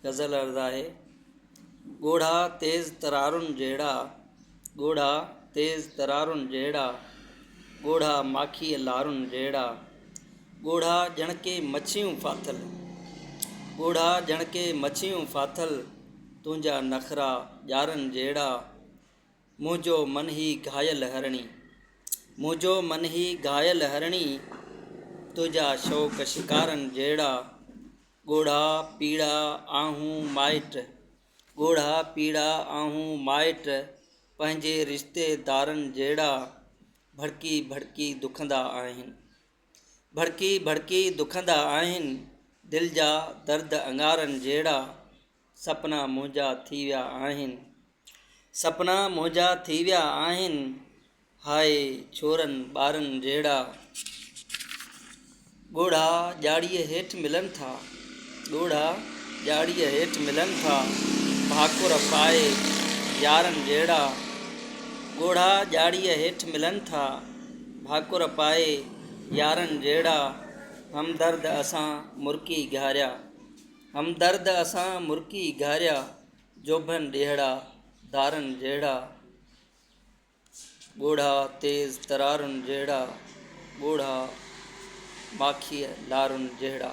गज़ल अर्ज़ आहे। ॻोढ़ा तेज़ तरारुनि जहिड़ा, ॻोढ़ा तेज़ तरारुनि जहिड़ा, ॻोढ़ा माखीअ लारुनि जहिड़ा, ॻोढ़ा ॼण के मच्छियूं फाथल, ॻोढ़ा ॼण के मच्छियूं फाथल, तुंहिंजा नखरा ॼारनि जहिड़ा, मुंहिंजो मन ही घायल हरणी, मुंहिंजो मन ही घायल हरणी, तुंहिंजा शौक़ शिकारनि जहिड़ा, ॻोढ़ा पीड़ा आहूं माइट, ॻोढ़ा पीड़ा आहूं माइट, पंहिंजे रिश्तेदारनि जहिड़ा, भड़की भड़की दुखंदा आहिनि, भड़की भड़की दुखंदा आहिनि, दिलि जा दर्द अंगारनि जहिड़ा, सपना मुंहिंजा थी विया आहिनि, सपना मुंहिंजा थी विया आहिनि, हाय छोरनि ॿारनि जहिड़ा, ॻोढ़ा ॼाड़ीअ हेठि मिलनि था, ॻोढ़ा ॼाड़ीअ हेठि मिलनि था, भाकुर पाए यारनि जहिड़ा, ॻोढ़ा ॼाड़ीअ हेठि मिलनि था, भाकुर पाए यारनि जहिड़ा, हमदर्द असां मुर्की घारिया, हमदर्द असां मुर्की घारिया, जोभन ॾेहड़ा धारनि जहिड़ा, ॻोढ़ा तेज़ तरारुनि जहिड़ा, ॻोढ़ा माखीअ लारुनि जहिड़ा।